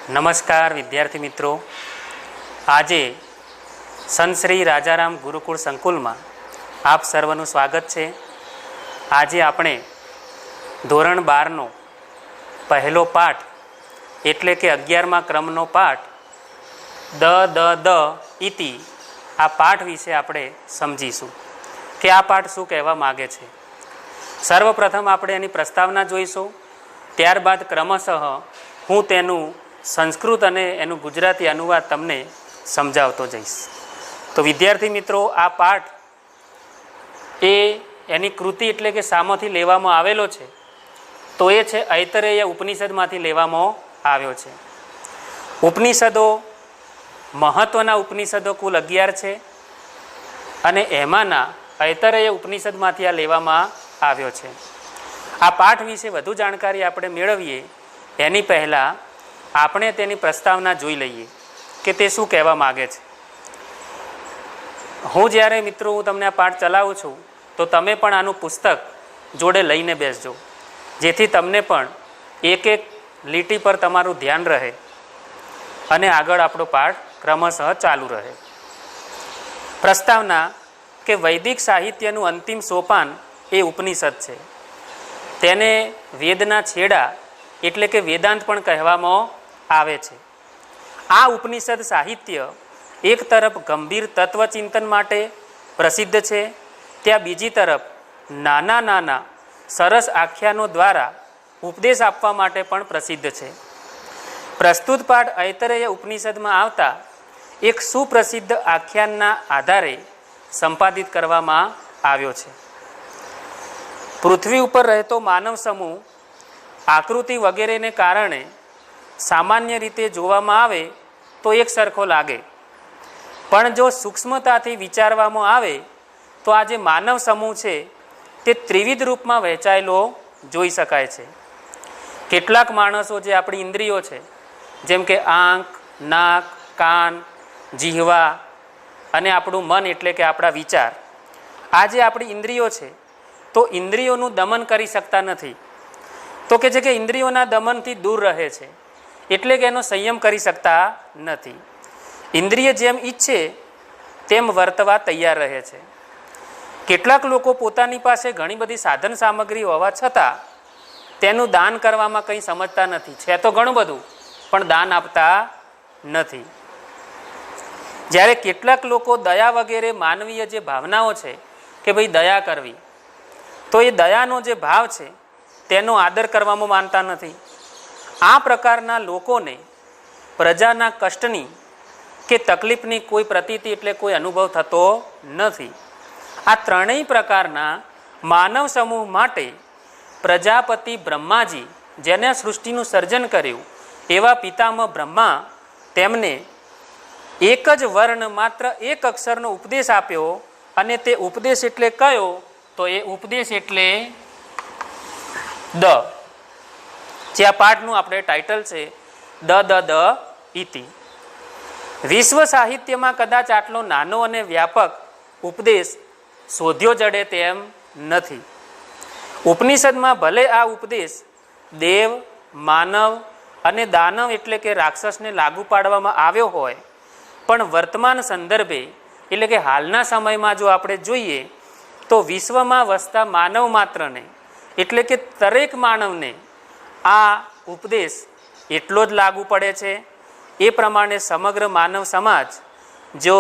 નમસ્કાર વિદ્યાર્થી મિત્રો, આજે સંત શ્રી રાજારામ ગુરુકુળ સંકુલમાં આપ સર્વનું સ્વાગત છે. આજે આપણે ધોરણ 12નો પહેલો પાઠ એટલે કે 11મા ક્રમનો પાઠ દ ઇતિ આ પાઠ વિશે આપણે સમજીશું કે આ પાઠ શું કહેવા માગે છે. સર્વપ્રથમ આપણે એની પ્રસ્તાવના જોઈશું, ત્યારબાદ ક્રમશઃ હું તેનું સંસ્કૃત અને એનું ગુજરાતી અનુવાદ તમને સમજાવતો જઈશ. તો વિદ્યાર્થી મિત્રો, આ પાઠ એની કૃતિ એટલે કે શામાંથી લેવામાં આવેલો છે તો એ છે ઐતરેય ઉપનિષદમાંથી લેવામાં આવ્યો છે. ઉપનિષદો મહત્ત્વના ઉપનિષદો કુલ 11 છે અને એમાંના ઐતરેય ઉપનિષદમાંથી આ લેવામાં આવ્યો છે. આ પાઠ વિશે વધુ જાણકારી આપણે મેળવીએ એની પહેલાં આપણે તેની પ્રસ્તાવના જોઈ લઈએ કે તે શું કહેવા માગે છે. હું જ્યારે મિત્રો હું તમને આ પાઠ ચલાવું છું તો તમે પણ આનું પુસ્તક જોડે લઈને બેસજો, જેથી તમને પણ એક એક લીટી પર તમારું ધ્યાન રહે અને આગળ આપણો પાઠ ક્રમશઃ ચાલુ રહે. પ્રસ્તાવના કે વૈદિક સાહિત્યનું અંતિમ સોપાન એ ઉપનિષદ છે. તેને વેદના છેડા એટલે કે વેદાંત પણ કહેવામાં આવે છે. આ ઉપનિષદ સાહિત્ય એક તરફ ગંભીર તત્વચિંતન માટે પ્રસિદ્ધ છે, ત્યાં બીજી તરફ નાના નાના સરસ આખ્યાનો દ્વારા ઉપદેશ આપવા માટે પણ પ્રસિદ્ધ છે. પ્રસ્તુત પાઠ ઐતરેય ઉપનિષદમાં આવતા એક સુપ્રસિદ્ધ આખ્યાનના આધારે સંપાદિત કરવામાં આવ્યો છે. પૃથ્વી ઉપર રહેતો માનવ સમૂહ આકૃતિ વગેરેને કારણે સામાન્ય રીતે જોવામાં આવે તો એક સરખો લાગે, પણ જો સૂક્ષ્મતાથી વિચારવામાં આવે તો આ જે માનવ સમૂહ છે તે ત્રિવિધ રૂપમાં વહેંચાયેલો જોઈ શકાય છે. કેટલાક માણસો જે આપણી ઇન્દ્રિયો છે, જેમ કે આંખ, નાક, કાન, જીહવા અને આપણું મન એટલે કે આપણા વિચાર, આ જે આપણી ઇન્દ્રિયો છે તો ઇન્દ્રિયોનું દમન કરી શકતા નથી. તો કે છે કે ઇન્દ્રિયોના દમનથી દૂર રહે છે એટલે કે એનો સંયમ કરી શકતા નથી. ઇન્દ્રિય જેમ ઈચ્છે તેમ વર્તવા તૈયાર રહે છે. કેટલાક લોકો પોતાની પાસે ઘણી બધી સાધન સામગ્રી હોવા છતાં તેનું દાન કરવામાં કંઈ સમજતા નથી. છે તો ઘણું બધું પણ દાન આપતા નથી. જ્યારે કેટલાક લોકો દયા વગેરે માનવીય જે ભાવનાઓ છે કે ભાઈ દયા કરવી, તો એ દયાનો જે ભાવ છે તેનો આદર કરવામાં માનતા નથી. આ પ્રકારના લોકોને પ્રજાના કષ્ટની કે તકલીફની કોઈ પ્રતીતિ એટલે કોઈ અનુભવ થતો નથી. આ ત્રણેય પ્રકારના માનવ સમૂહ માટે પ્રજાપતિ બ્રહ્માજી, જેને સૃષ્ટિનું સર્જન કર્યું એવા પિતામહ બ્રહ્મા, તેમને એક જ વર્ણ માત્ર એક અક્ષરનો ઉપદેશ આપ્યો અને તે ઉપદેશ એટલે કયો? તો એ ઉપદેશ એટલે દ, જે આ પાઠનું આપણે ટાઇટલ છે દ ઇતિ. વિશ્વ સાહિત્યમાં કદાચ આટલો નાનો અને વ્યાપક ઉપદેશ શોધ્યો જડે તેમ નથી. ઉપનિષદમાં ભલે આ ઉપદેશ દેવ, માનવ અને દાનવ એટલે કે રાક્ષસને લાગુ પાડવામાં આવ્યો હોય, પણ વર્તમાન સંદર્ભે એટલે કે હાલના સમયમાં જો આપણે જોઈએ તો વિશ્વમાં વસતા માનવ માત્રને એટલે કે દરેક માનવને આ ઉપદેશ એટલો જ લાગુ પડે છે. એ પ્રમાણે સમગ્ર માનવ સમાજ જો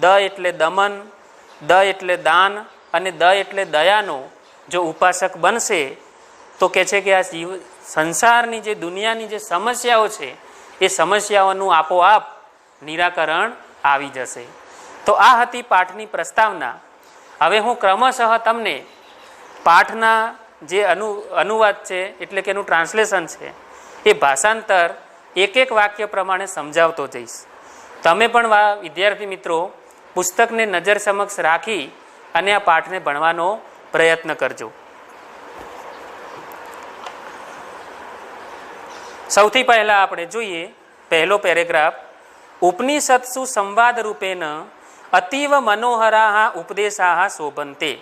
દ એટલે દમન, દ એટલે દાન અને દ એટલે દયાનો જો ઉપાસક બનશે તો કહે છે કે આ સંસારની જે દુનિયાની જે સમસ્યાઓ છે એ સમસ્યાઓનું આપોઆપ નિરાકરણ આવી જશે. તો આ હતી પાઠની પ્રસ્તાવના. હવે હું ક્રમશઃ તમને પાઠના જે અનુવાદ છે એટલે કે એનું ટ્રાન્સલેશન છે એ ભાષાંતર એક એક વાક્ય પ્રમાણે સમજાવતો જઈશ. તમે પણ વિદ્યાર્થી મિત્રો પુસ્તકને નજર સમક્ષ રાખી અને આ પાઠને ભણવાનો પ્રયત્ન કરજો. સૌથી પહેલાં આપણે જોઈએ પહેલો પેરેગ્રાફ. ઉપનિષત્સુ સંવાદ રૂપેણ અતીવ મનોહરા ઉપદેશા શોભંતે.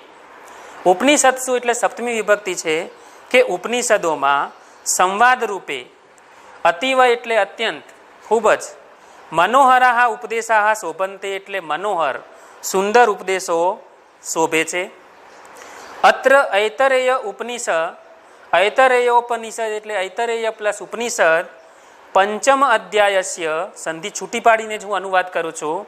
ઉપનિષત્સુ એટલે સપ્તમી વિભક્તિ છે કે ઉપનિષદોમાં સંવાદ રૂપે અતિવ એટલે અત્યંત, ખૂબ જ. મનોહરાહ ઉપદેશાહ શોભંતે એટલે મનોહર સુંદર ઉપદેશો શોભે છે. અત્ર ઐતરેય ઉપનિષદ, ઐતરેયોપનિષદ એટલે ઐતરેય પ્લસ ઉપનિષદ પંચમ અધ્યાયસ્ય, સંધિ છૂટી પાડીને જ હું અનુવાદ કરું છું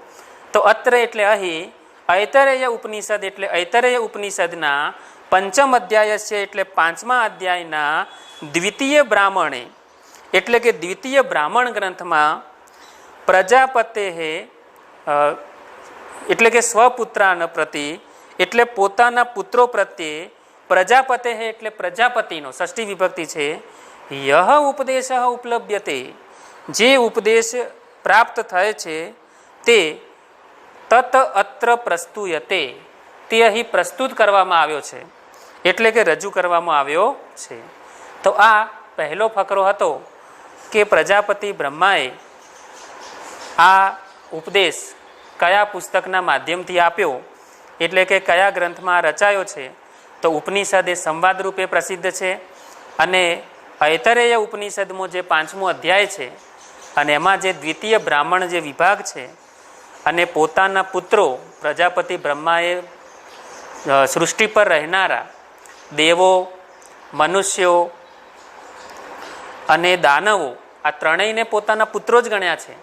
તો અત્ર એટલે અહીં, ઐતરેય ઉપનિષદ એટલે ઐતરેય ઉપનિષદના પંચમ અધ્યાયસ્ય એટલે પાંચમા અધ્યાયના દ્વિતીય બ્રાહ્મણે એટલે કે દ્વિતીય બ્રાહ્મણ ગ્રંથમાં પ્રજાપતે એટલે કે સ્વપુત્રાન પ્રતિ એટલે પોતાના પુત્રો પ્રત્યે, પ્રજાપતે એટલે પ્રજાપતિનો ષષ્ઠી વિભક્તિ છે, યહ ઉપદેશ ઉપલભ્યતે જે ઉપદેશ પ્રાપ્ત થાય છે તે તત અત્ર પ્રસ્તુયતે તે અહીં પ્રસ્તુત કરવામાં આવ્યો છે એટલે કે રજૂ કરવામાં આવ્યો છે. તો આ પહેલો ફકરો હતો કે પ્રજાપતિ બ્રહ્માએ આ ઉપદેશ કયા પુસ્તકના માધ્યમથી આપ્યો એટલે કે કયા ગ્રંથમાં રચાયો છે. તો ઉપનિષદ એ સંવાદ રૂપે પ્રસિદ્ધ છે અને ઐતરેય ઉપનિષદમાં જે પાંચમો અધ્યાય છે અને એમાં જે દ્વિતીય બ્રાહ્મણ જે વિભાગ છે અને પોતાના પુત્રો પ્રજાપતિ બ્રહ્માએ સૃષ્ટિ પર રહેનારા દેવો, મનુષ્યો અને દાનવો આ ત્રણેયને પોતાના પુત્રો જ ગણ્યા છે.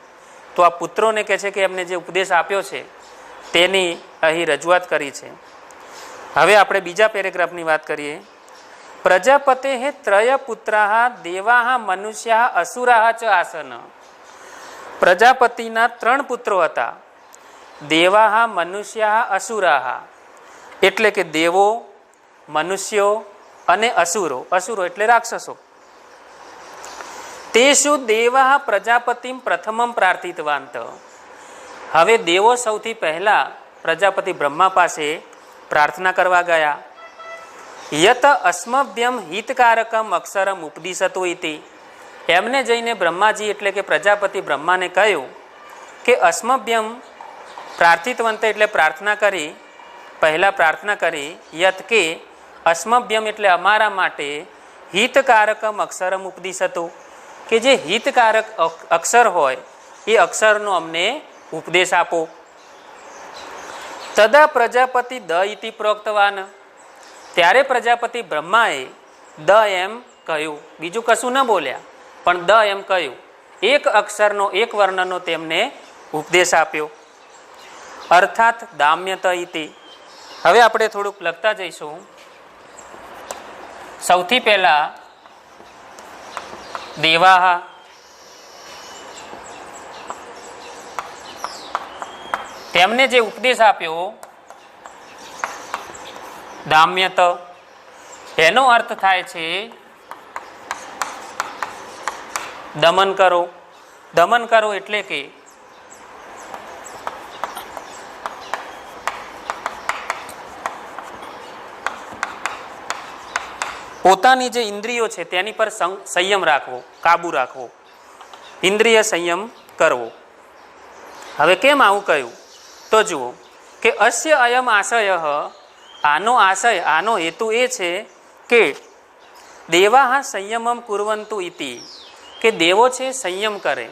તો આ પુત્રોને કહે છે કે એમને જે ઉપદેશ આપ્યો છે તેની અહીં રજૂઆત કરી છે. હવે આપણે બીજા પેરેગ્રાફની વાત કરીએ. પ્રજાપતે ત્રય પુત્રાહ દેવાહ મનુષ્યા અસુરાહ ચ આસન. પ્રજાપતિના 3 પુત્રો હતા, દેવાહ મનુષ્યા અસુરાહ એટલે કે દેવો, મનુષ્યો અને અસુરો. અસુરો એટલે રાક્ષસો. તેષુ દેવાહ પ્રજાપતિમ પ્રથમમ પ્રાર્થિતવાંત. હવે દેવો સૌથી પહેલા પ્રજાપતિ બ્રહ્મા પાસે પ્રાર્થના કરવા ગયા. યત અસ્મભ્યમ હિતકારકમ અક્ષરમ ઉપદિશતો ઇતિ. એમને જઈને બ્રહ્માજી એટલે કે પ્રજાપતિ બ્રહ્માને કહ્યું કે અસ્મભ્યમ પ્રાર્થિતવંત એટલે પ્રાર્થના કરી, પહેલાં પ્રાર્થના કરી. યત કે અસ્મભ્યમ એટલે અમારા માટે હિતકારકમ અક્ષરમ ઉપદિશતો કે જે હિતકારક અક્ષર હોય એ અક્ષરનો અમને ઉપદેશ આપો. તદા પ્રજાપતિ દ ઇતિ પ્રોક્તવાન. ત્યારે પ્રજાપતિ બ્રહ્માએ દ એમ કહ્યું, બીજું કશું ન બોલ્યા પણ દ એમ કહ્યું. એક અક્ષરનો, એક વર્ણનો તેમને ઉપદેશ આપ્યો. અર્થાત દામ્યત ઇતિ. હવે આપણે થોડુંક લખતા જઈશું. સૌથી પહેલા દેવાહ, તેમને જે ઉપદેશ આપ્યો દામ્યત, એનો અર્થ થાય છે દમન કરો. દમન કરો એટલે કે પોતાની જે ઇન્દ્રિયો છે તેની પર સંયમ રાખવો, કાબુ રાખવો, ઇન્દ્રિય સંયમ કરવો. હવે કેમ આવું કહ્યું તો જુઓ કે અસ્ય અયમ આશય, આનો આશય, આનો હેતુ એ છે કે દેવાહ સંયમમ કુર્વંતુ ઇતિ કે દેવો છે સંયમ કરે.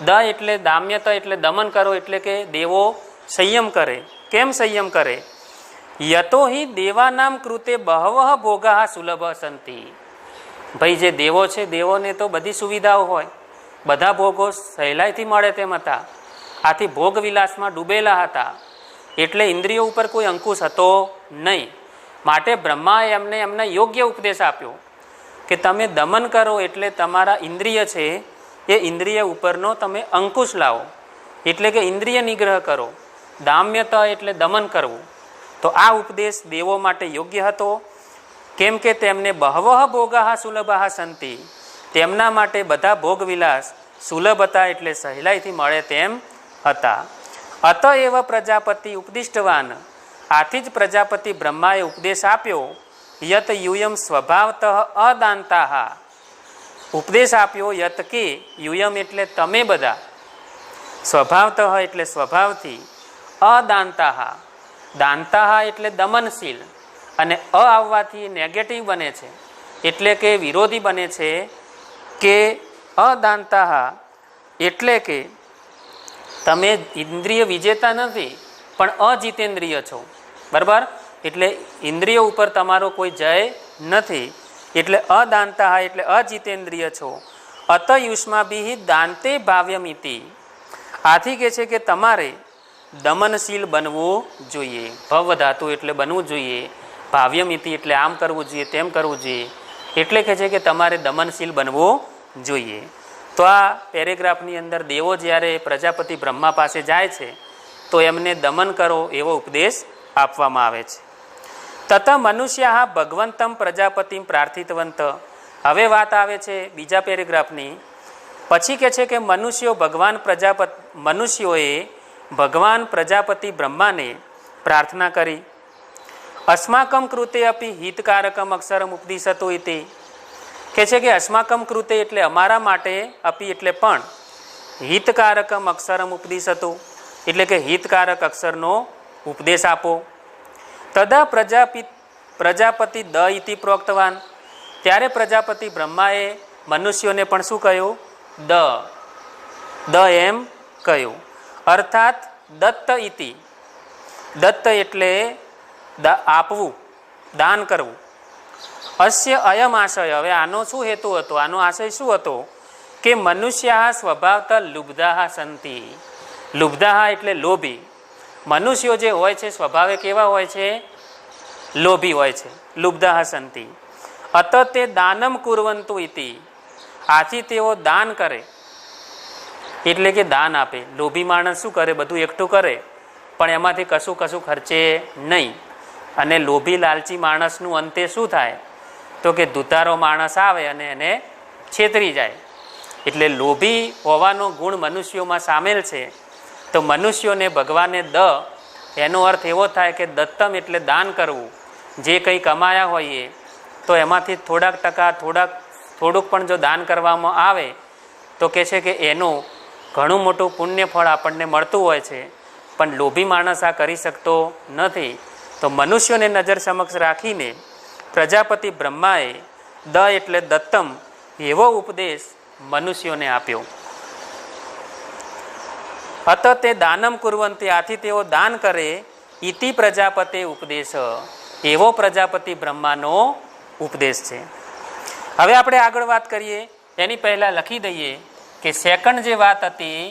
દ એટલે દામ્યત એટલે દમન કરો એટલે કે દેવો સંયમ કરે. કેમ સંયમ કરે? યતો હિ દેવાનામ કૃતે બહવઃ ભોગા સુલભ સંતિ. ભાઈ જે દેવો છે દેવોને તો બધી સુવિધાઓ હોય, બધા ભોગો સહેલાઈથી મળે તેમ હતા. આથી ભોગ વિલાસમાં ડૂબેલા હતા એટલે ઇન્દ્રિયો ઉપર કોઈ અંકુશ હતો નહીં. માટે બ્રહ્માએ એમને યોગ્ય ઉપદેશ આપ્યો કે તમે દમન કરો એટલે તમારા ઇન્દ્રિય છે એ ઇન્દ્રિય ઉપરનો તમે અંકુશ લાવો એટલે કે ઇન્દ્રિય નિગ્રહ કરો. દામ્યતા એટલે દમન કરવું. તો આ ઉપદેશ દેવો માટે યોગ્ય હતો. કેમ કે તેમને બહવઃ ભોગા સુલભા સંતિ, તેમના માટે બધા ભોગ વિલાસ સુલભ હતા એટલે સહેલાઈથી મળે તેમ હતા. અતએવ પ્રજાપતિ ઉપદિષ્ટવાન. આથી જ પ્રજાપતિ બ્રહ્માએ ઉપદેશ આપ્યો. યત યુયમ સ્વભાવતઃ અદાંતાહ. ઉપદેશ આપ્યો યત કે યુયમ એટલે તમે બધા, સ્વભાવતઃ એટલે સ્વભાવથી, અદાંતાહ, દાંતાહ એટલે દમનશીલ, અને અ આવવાથી નેગેટિવ બને છે એટલે કે વિરોધી બને છે કે અદાંતા એટલે કે તમે ઇન્દ્રિય વિજેતા નથી પણ અજિતેન્દ્રિય છો, બરાબર? એટલે ઇન્દ્રિયો ઉપર તમારો કોઈ જય નથી, એટલે અદાંતા એટલે અજિતેન્દ્રિય છો. અતયુષ્માભિ દાંતે ભાવ્યમિતિ, આથી કે છે કે તમારે દમનશીલ બનવું જોઈએ. ભવ ધાતુ એટલે બનવું જોઈએ, ભાવ્યમિતિ એટલે આમ કરવું જોઈએ તેમ કરવું જોઈએ, એટલે કે છે કે તમારે દમનશીલ બનવું જોઈએ. તો આ પેરેગ્રાફની અંદર દેવો જ્યારે પ્રજાપતિ બ્રહ્મા પાસે જાય છે તો એમને દમન કરો એવો ઉપદેશ આપવામાં આવે છે. તત મનુષ્ય ભગવંતમ પ્રજાપતિમ પ્રાર્થિતવંત. હવે વાત આવે છે બીજા પેરેગ્રાફની. પછી કે છે કે મનુષ્યોએ ભગવાન પ્રજાપતિ બ્રહ્માને પ્રાર્થના કરી. અસ્માકમ કૃતે અપી હિતકારકમ અક્ષરમ ઉપદિશતો ઇતિ, કે છે કે અસ્માકમ કૃતે એટલે અમારા માટે, અપી એટલે પણ, હિતકારકમ અક્ષરમ ઉપદિશતો એટલે કે હિતકારક અક્ષરનો ઉપદેશ આપો. તદા પ્રજાપતિ દ ઇતિ પ્રોક્તવાન, ત્યારે પ્રજાપતિ બ્રહ્માએ મનુષ્યોને પણ શું કહ્યું? દ એમ કહ્યું. અર્થાત દત્ત ઇતિ, દત્ત એટલે આપવું, દાન કરવું. અસ્ય અયમ આશય, હવે આનો શું હેતુ હતો? આનો આશય શું હતો? કે મનુષ્ય સ્વભાવત લુબ્ધા સંતિ. લુબ્ધા એટલે લોભી. મનુષ્યો જે હોય છે સ્વભાવે કેવા હોય છે? લોભી હોય છે. લુબ્ધા સંતિ. અત તે દાનમ કુર્વંતુ ઇતિ, આથી તેઓ દાન કરે એટલે કે દાન આપે. લોભી માણસ શું કરે? બધું એકઠું કરે પણ એમાંથી કશું ખર્ચે નહીં. અને લોભી લાલચી માણસનું અંતે શું થાય? તો કે દુતારો માણસ આવે અને એને છેતરી જાય. એટલે લોભી હોવાનો ગુણ મનુષ્યોમાં સામેલ છે. તો મનુષ્યોને ભગવાને એનો અર્થ એવો થાય કે દત્તમ એટલે દાન કરવું. જે કંઈ કમાયા હોઈએ તો એમાંથી થોડાક ટકા થોડુંક પણ જો દાન કરવામાં આવે તો કે છે કે એનું ઘણું મોટું પુણ્ય ફળ આપણને મળતું હોય છે. પણ લોભી માણસ આ કરી શકતો નથી. તો મનુષ્યોને નજર સમક્ષ રાખીને પ્રજાપતિ બ્રહ્માએ એટલે દત્તમ એવો ઉપદેશ મનુષ્યોને આપ્યો. અત તે દાનમ કુર્વંતી, આથી તેઓ દાન કરે. ઇતિ પ્રજાપતે ઉપદેશ, એવો પ્રજાપતિ બ્રહ્માનો ઉપદેશ છે. હવે આપણે આગળ વાત કરીએ એની પહેલાં લખી દઈએ કે સેકન્ડ જે વાત હતી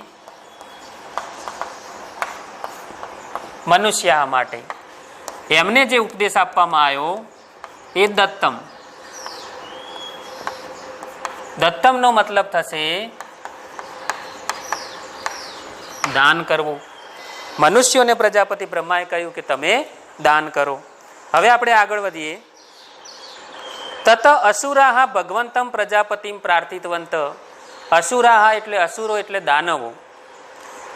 મનુષ્ય માટે, એમને જે ઉપદેશ આપવામાં આવ્યો એ દત્તમ. દત્તમનો મતલબ થશે દાન કરવું. મનુષ્યોને પ્રજાપતિ બ્રહ્માએ કહ્યું કે તમે દાન કરો. હવે આપણે આગળ વધીએ. તત અસુરાહ ભગવંતમ પ્રજાપતિમ પ્રાર્થિતવંત. અસુરાહ એટલે અસુરો એટલે દાનવો.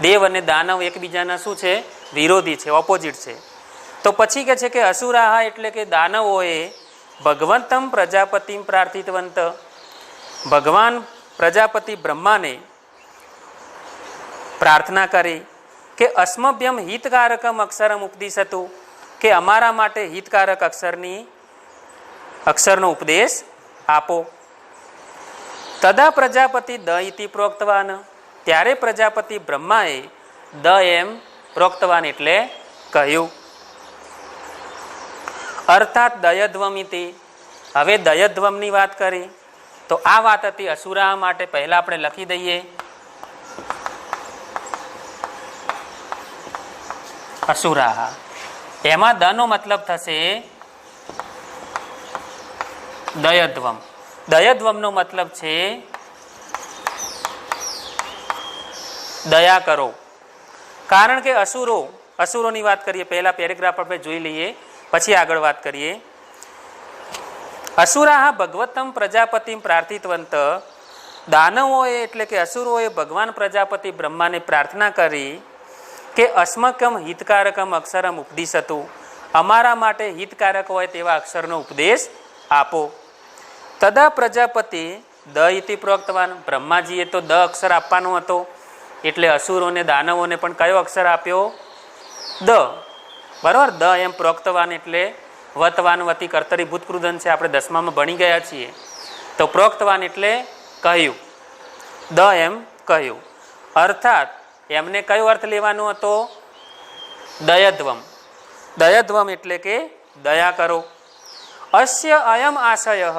દેવ અને દાનવ એકબીજાના શું છે? વિરોધી છે, ઓપોઝિટ છે. તો પછી કે છે કે અસુરાહ એટલે કે દાનવોએ ભગવંતમ પ્રજાપતિમ પ્રાર્થિતવંત, ભગવાન પ્રજાપતિ બ્રહ્માને પ્રાર્થના કરી કે અસ્મભ્યમ હિતકારકમ અક્ષરમ ઉપદિશતું, કે અમારા માટે હિતકારક અક્ષરનો ઉપદેશ આપો. તદા પ્રજાપતિ દ ઇતિ પ્રોક્તવાન, ત્યારે પ્રજાપતિ બ્રહ્માએ એમ પ્રોક્તવાન એટલે કહ્યું. અર્થાત દયધ્વમિતિ. હવે દયધ્વમની વાત કરી તો આ વાત હતી અસુરા માટે. પહેલા આપણે લખી દઈએ અસુરા. એમાં દનો મતલબ થશે દયધ્વમ. દયધ્વમનો મતલબ છે દયા કરો. કારણ કે અસુરોની વાત કરીએ, પહેલા પેરેગ્રાફ આપણે જોઈ લઈએ પછી આગળ વાત કરીએ. અસુરા ભગવતમ પ્રજાપતિમ પ્રાર્થિતવંત. દાનવોએ એટલે કે અસુરોએ ભગવાન પ્રજાપતિ બ્રહ્માને પ્રાર્થના કરી કે અસ્મકમ હિતકારકમ અક્ષરમ ઉપદિશતું, અમારા માટે હિતકારક હોય તેવા અક્ષરનો ઉપદેશ આપો. તદા પ્રજાપતિ દ ઇતિ પ્રોક્તવાન. બ્રહ્માજીએ તો દ અક્ષર આપવાનો હતો એટલે અસુરોને દાનવોને પણ કયો અક્ષર આપ્યો? દ. બરાબર. દ એમ પ્રોક્તવાન એટલે વતવાન વતી કર્તરી ભૂતકૃદન છે, આપણે 10મામાં ભણી ગયા છીએ. તો પ્રોક્તવાન એટલે કહ્યું. દ એમ કહ્યું. અર્થાત એમને કયો અર્થ લેવાનો હતો? દયધ્વમ. દયધ્વમ એટલે કે દયા કરો. અસ્ય અયમ આશય,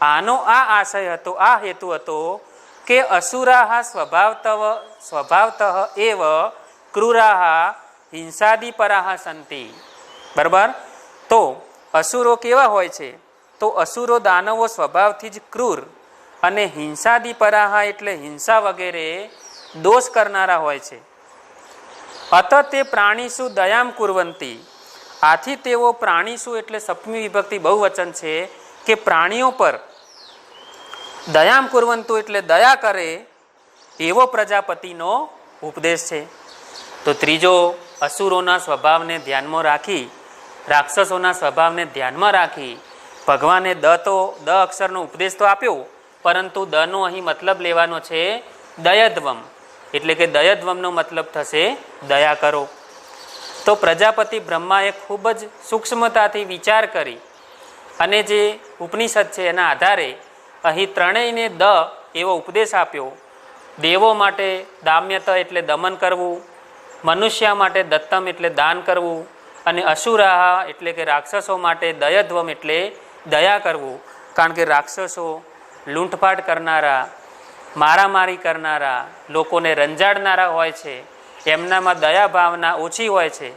આનો આ આશય હતો, આ હેતુ હતો કે અસુરાહ સ્વભાવતઃ એવ ક્રૂરાહ હિંસાદિપરાહ સંતિ. બરાબર. તો અસુરો કેવા હોય છે? તો અસુરો દાનવો સ્વભાવથી જ ક્રૂર અને હિંસાદિપરાહ એટલે હિંસા વગેરે દોષ કરનારા હોય છે. અત તે પ્રાણીસુ દયામ કુર્વંતી, આથી તેઓ પ્રાણીસુ એટલે સપ્તમી વિભક્તિ બહુવચન છે કે પ્રાણીઓ પર દયામ કુર્વંતુ એટલે દયા કરે એવો પ્રજાપતિનો ઉપદેશ છે. તો ત્રીજો, અસુરોના સ્વભાવને ધ્યાનમાં રાખી, રાક્ષસોના સ્વભાવને ધ્યાનમાં રાખી ભગવાને દ અક્ષરનો ઉપદેશ તો આપ્યો, પરંતુ દનો અહીં મતલબ લેવાનો છે દયધ્વમ, એટલે કે દયધ્વમનો મતલબ થશે દયા કરો. તો પ્રજાપતિ બ્રહ્માએ ખૂબ જ સૂક્ષ્મતાથી વિચાર કરી અને જે ઉપનિષદ છે એના આધારે અહીં ત્રણેયને દ એવો ઉપદેશ આપ્યો. દેવો માટે દામ્યત એટલે દમન કરવું, મનુષ્ય માટે દત્તમ એટલે દાન કરવું, અને અસુરાહ એટલે કે રાક્ષસો માટે દયધ્વમ એટલે દયા કરવું. કારણ કે રાક્ષસો લૂંટફાટ કરનારા, મારામારી કરનારા, લોકોને રંજાડનારા હોય છે, એમનામાં દયા ભાવના ઓછી હોય છે,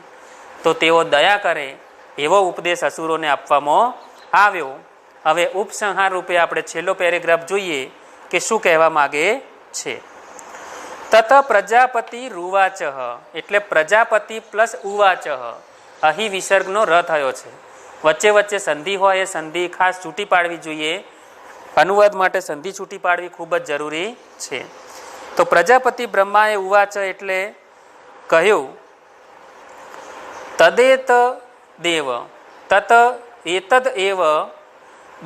તો તેઓ દયા કરે એવો ઉપદેશ અસુરોને આપવામાં આવ્યો. હવે ઉપસંહાર રૂપે આપણે છેલ્લો પેરેગ્રાફ જોઈએ કે શું કહેવા માગે છે. તત પ્રજાપતિ રૂવાચ એટલે પ્રજાપતિ પ્લસ ઉવાચ, અહીં વિસર્ગનો ર થયો છે. વચ્ચે વચ્ચે સંધિ હોય એ સંધિ ખાસ છૂટી પાડવી જોઈએ. અનુવાદ માટે સંધિ છૂટી પાડવી ખૂબ જ જરૂરી છે. તો પ્રજાપતિ બ્રહ્માએ ઉવાચ એટલે કહ્યું, તદેત દેવ તત એતદ એવ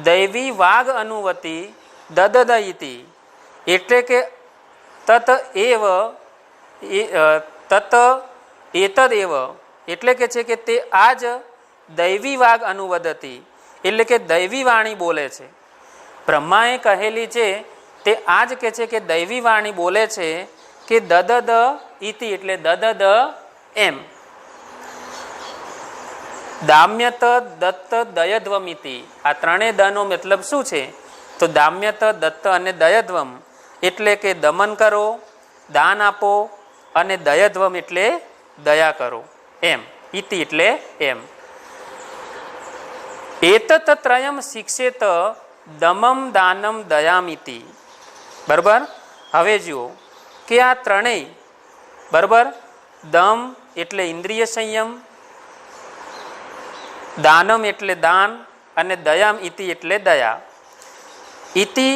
દૈવી વાગ અનુવતી દદદયિતિ, એટલે કે તત એવ તત એતદ એવ એટલે કે છે કે તે આ જ દૈવી વાગ અનુવદતી એટલે કે દૈવી વાણી બોલે છે. બ્રહ્માએ કહેલી છે તે આ જ કે છે કે દૈવી વાણી બોલે છે કે દદદ ઇતિ એટલે દદદ એમ. દામ્યત દત્ત દયધ્વમિતિ, આ ત્રણેય દનો મતલબ શું છે? તો દામ્યત દત્ત અને દયધ્વમ એટલે કે દમન કરો, દાન આપો, અને દયધ્વમ એટલે દયા કરો એમ. ઇતિ એટલે એમ. એતત ત્રયમ શિક્ષેત દમમ દાનમ દયામિતિ. બરાબર. હવે જુઓ કે આ ત્રણેય, બરાબર, દમ એટલે ઇન્દ્રિય સંયમ, દાનમ એટલે દાન, અને દયામ ઇતિ એટલે દયા. ઇતિ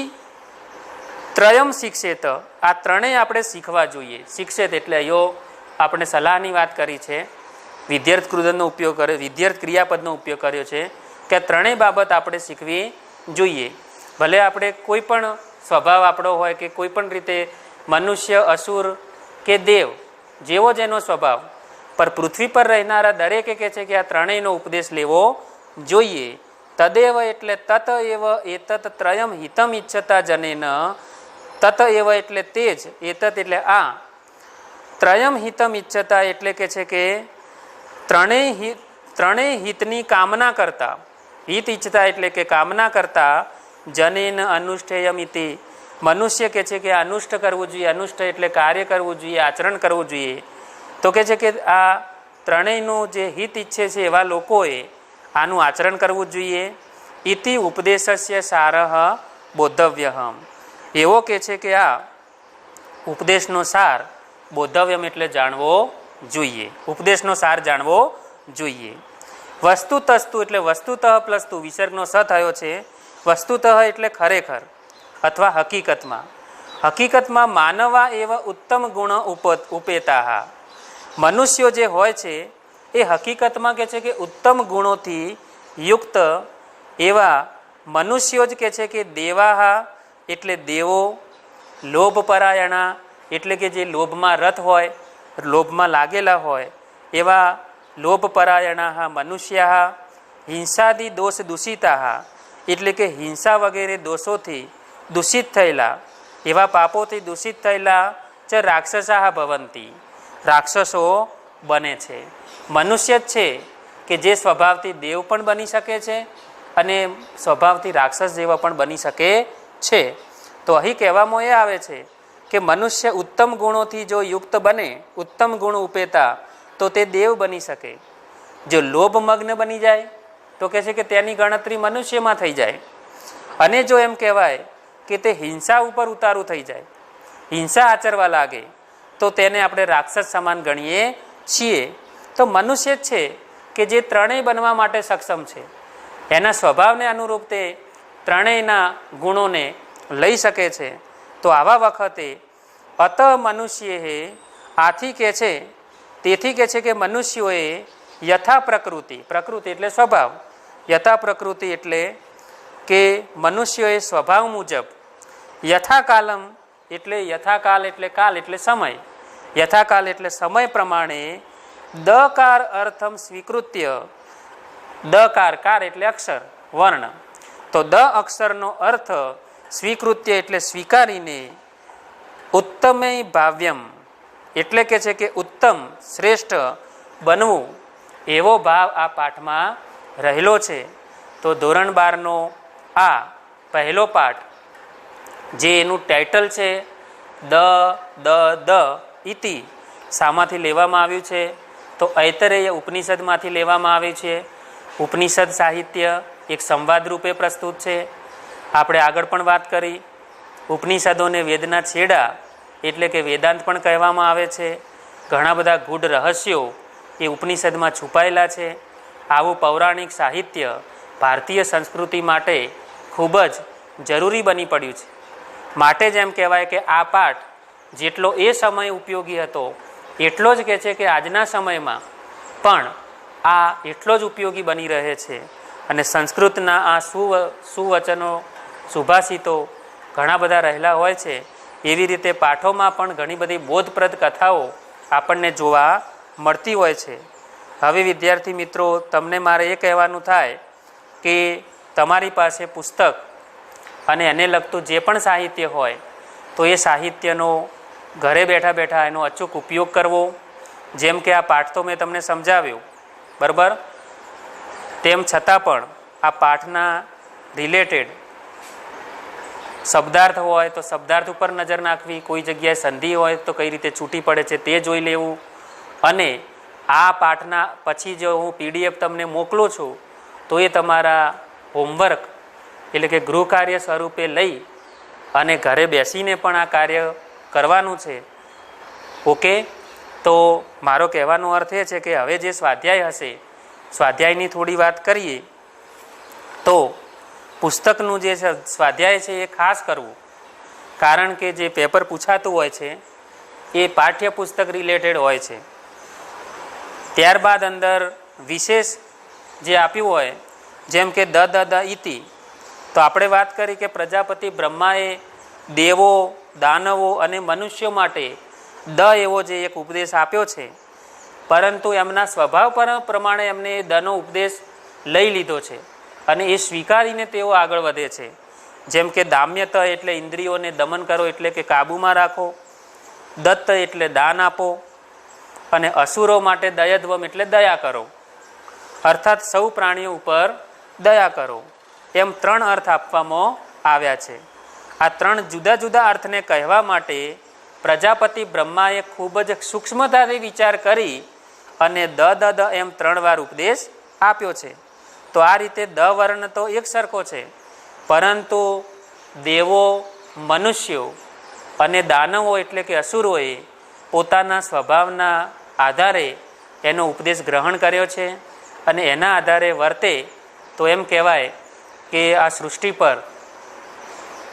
ત્રયમ શિક્ષેત, આ ત્રણેય આપણે શીખવા જોઈએ. શિક્ષેત એટલે અહીંયા આપણે સલાહની વાત કરી છે, વિધ્યર્થ કૃદનનો ઉપયોગ કર્યો, વિધ્યર્થ ક્રિયાપદનો ઉપયોગ કર્યો છે કે ત્રણેય બાબત આપણે શીખવી જોઈએ. ભલે આપણે કોઈ પણ સ્વભાવ આપણો હોય કે કોઈ પણ રીતે મનુષ્ય, અસુર કે દેવ, જેવો જેનો સ્વભાવ, પર પૃથ્વી પર રહેનારા દરેકે કહે છે કે આ ત્રણેયનો ઉપદેશ લેવો જોઈએ. તદેવ એટલે તત એવ એતત ત્રયમ હિતમ ઈચ્છતા જનેન, તત એવ એટલે તે જ, એતત એટલે આ, ત્રયમ હિતમ ઈચ્છતા એટલે કે છે કે ત્રણેય હિતની કામના કરતા, હિત ઈચ્છતા એટલે કે કામના કરતા, જનેન અનુષ્ઠેયમ ઇતિ, મનુષ્ય કે છે કે અનુષ્ઠ કરવું જોઈએ. અનુષ્ઠ એટલે કાર્ય કરવું જોઈએ, આચરણ કરવું જોઈએ. તો કે છે કે આ ત્રણેયનું જે હિત ઈચ્છે છે એવા લોકોએ આનું આચરણ કરવું જોઈએ. ઇતિ ઉપદેશસ્ય સારઃ બોદ્ધવ્યહમ, એવો કે છે કે આ ઉપદેશનો સાર બોદ્ધવ્યમ એટલે જાણવો જોઈએ. ઉપદેશનો સાર જાણવો જોઈએ. વસ્તુતસ્તુ એટલે વસ્તુતઃ પ્લસ તુ વિસર્ગનો સ થયો છે. વસ્તુતઃ એટલે ખરેખર અથવા હકીકતમાં. હકીકતમાં માનવા એવા ઉત્તમ ગુણ ઉપેતા, મનુષ્યો જે હોય છે એ હકીકતમાં કે છે કે ઉત્તમ ગુણોથી યુક્ત એવા મનુષ્યો જ કે છે કે દેવાહા એટલે દેવો, લોભપરાયણા એટલે કે જે લોભમાં રત હોય, લોભમાં લાગેલા હોય એવા લોભપરાયણા મનુષ્યા, હિંસાદી દોષ દૂષિતા એટલે કે હિંસા વગેરે દોષોથી દૂષિત થયેલા એવા પાપોથી દૂષિત થયેલા ચ રાક્ષસાહ ભવંતી, રાક્ષસો બને છે. મનુષ્ય જ છે કે જે સ્વભાવથી દેવ પણ બની શકે છે અને સ્વભાવથી રાક્ષસ જેવા પણ બની શકે છે. તો અહીં કહેવામાં એ આવે છે કે મનુષ્ય ઉત્તમ ગુણોથી જો યુક્ત બને, ઉત્તમ ગુણ ઉપેતા, તો તે દેવ બની શકે. જો લોભમગ્ન બની જાય તો કહે છે કે તેની ગણતરી મનુષ્યમાં થઈ જાય. અને જો એમ કહેવાય કે તે હિંસા ઉપર ઉતારું થઈ જાય, હિંસા આચરવા લાગે, તો તેને આપણે રાક્ષસ સમાન ગણીએ છીએ. તો મનુષ્ય જ છે કે જે ત્રણેય બનવા માટે સક્ષમ છે. એના સ્વભાવને અનુરૂપ તે ત્રણેયના ગુણોને લઈ શકે છે. તો આવા વખતે અત મનુષ્ય હે, આથી કહે છે, તેથી કહે છે કે મનુષ્યોએ યથા પ્રકૃતિ, પ્રકૃતિ એટલે સ્વભાવ, યથા પ્રકૃતિ એટલે કે મનુષ્યોએ સ્વભાવ મુજબ, યથાકાલમ એટલે યથાકાલ એટલે કાલ એટલે સમય, યથાકાલ એટલે સમય પ્રમાણે દકાર અર્થમ સ્વીકૃત્ય, દકાર, કાર એટલે અક્ષર, વર્ણ, તો દ અક્ષરનો અર્થ સ્વીકૃત્ય એટલે સ્વીકારીને, ઉત્તમે ભાવ્યમ એટલે કે છે કે ઉત્તમ શ્રેષ્ઠ બનવું, એવો ભાવ આ પાઠમાં રહેલો છે. તો ધોરણ 12નો આ પહેલો પાઠ, જે એનું ટાઇટલ છે દ ઇતિ, શામાંથી લેવામાં આવ્યું છે? તો ઐતરેય ઉપનિષદમાંથી લેવામાં આવ્યું છે. ઉપનિષદ સાહિત્ય એક સંવાદ રૂપે પ્રસ્તુત છે. આપણે આગળ પણ વાત કરી, ઉપનિષદોને વેદના છેડા એટલે કે વેદાંત પણ કહેવામાં આવે છે. ઘણા બધા ગૂઢ રહસ્યો એ ઉપનિષદમાં છુપાયેલા છે. આવું પૌરાણિક સાહિત્ય ભારતીય સંસ્કૃતિ માટે ખૂબ જ જરૂરી બની પડ્યું છે. માટે જ એમ કહેવાય કે આ પાઠ જેટલો એ સમય ઉપયોગી હતો એટલો જ કહે છે કે આજના સમયમાં પણ આ એટલો જ ઉપયોગી બની રહે છે. અને સંસ્કૃતના આ સુવચનો, સુભાષિતો ઘણા બધા રહેલા હોય છે. એવી રીતે પાઠોમાં પણ ઘણી બધી બોધપ્રદ કથાઓ આપણને જોવા મળતી હોય છે. હવે વિદ્યાર્થી મિત્રો, તમને મારે એ કહેવાનું થાય કે તમારી પાસે પુસ્તક અને એને લગતું જે પણ સાહિત્ય હોય તો એ સાહિત્યનો ઘરે બેઠા બેઠા એનો અચૂક ઉપયોગ કરવો. જેમ કે આ પાઠ તો મેં તમને સમજાવ્યો, બરાબર, તેમ છતાં પણ આ પાઠના રિલેટેડ શબ્દાર્થ હોય તો શબ્દાર્થ ઉપર નજર નાખવી, કોઈ જગ્યાએ સંધિ હોય તો કઈ રીતે છૂટી પડે છે તે જોઈ લેવું. અને આ પાઠના પછી જો હું PDF તમને મોકલું છું તો એ તમારા હોમવર્ક એટલે કે ગૃહ કાર્ય સ્વરૂપે લઈ અને ઘરે બેસીને પણ આ કાર્ય કરવાનું છે. ઓકે, તો મારો કહેવાનો અર્થ એ છે કે હવે જે સ્વાધ્યાય હશે, સ્વાધ્યાયની થોડી વાત કરીએ. તો પુસ્તકનું જે સ્વાધ્યાય છે એ ખાસ કરવું, કારણ કે જે પેપર પૂછાતું હોય છે એ પાઠ્યપુસ્તક રિલેટેડ હોય છે. ત્યારબાદ અંદર વિશેષ જે આપ્યું હોય, જેમ કે દ ઇતિ, તો આપણે વાત કરી કે પ્રજાપતિ બ્રહ્માએ દેવો, દાનવો અને મનુષ્યો માટે દ એવો જે એક ઉપદેશ આપ્યો છે, પરંતુ એમના સ્વભાવ પ્રમાણે એમને એ દનો ઉપદેશ લઈ લીધો છે અને એ સ્વીકારીને તેઓ આગળ વધે છે. જેમ કે દામ્યત એટલે ઇન્દ્રિયોને દમન કરો એટલે કે કાબૂમાં રાખો, દત્ત એટલે દાન આપો, અને અસુરો માટે દયધ્વમ એટલે દયા કરો, અર્થાત સૌ પ્રાણીઓ ઉપર દયા કરો. એમ 3 અર્થ આપવામાં આવ્યા છે. આ 3 જુદા જુદા અર્થને કહેવા માટે પ્રજાપતિ બ્રહ્માએ ખૂબ જ સૂક્ષ્મતાથી વિચાર કરી અને દ એમ 3 વાર ઉપદેશ આપ્યો છે. તો આ રીતે દ વર્ણ તો એક સરખો છે, પરંતુ દેવો, મનુષ્યો અને દાનવો એટલે કે અસુરોએ પોતાના સ્વભાવના આધારે એનો ઉપદેશ ગ્રહણ કર્યો છે અને એના આધારે વર્તે. તો એમ કહેવાય કે આ સૃષ્ટિ પર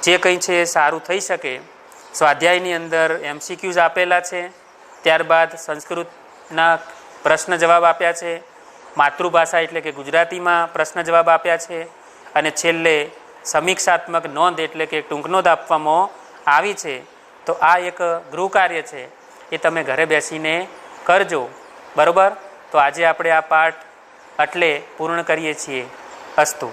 જે કંઈ છે એ સારું થઈ શકે. સ્વાધ્યાયની અંદર MCQs આપેલા છે, ત્યારબાદ સંસ્કૃતના પ્રશ્ન જવાબ આપ્યા છે, માતૃભાષા એટલે કે ગુજરાતીમાં પ્રશ્ન જવાબ આપ્યા છે, અને છેલ્લે સમીક્ષાત્મક નોંધ એટલે કે ટૂંક નોંધ આપવામાં આવી છે. તો આ એક ગૃહ કાર્ય છે, એ તમે ઘરે બેસીને કરજો, બરાબર. તો આજે આપણે આ પાઠ એટલે પૂર્ણ કરીએ છીએ. અસ્તુ.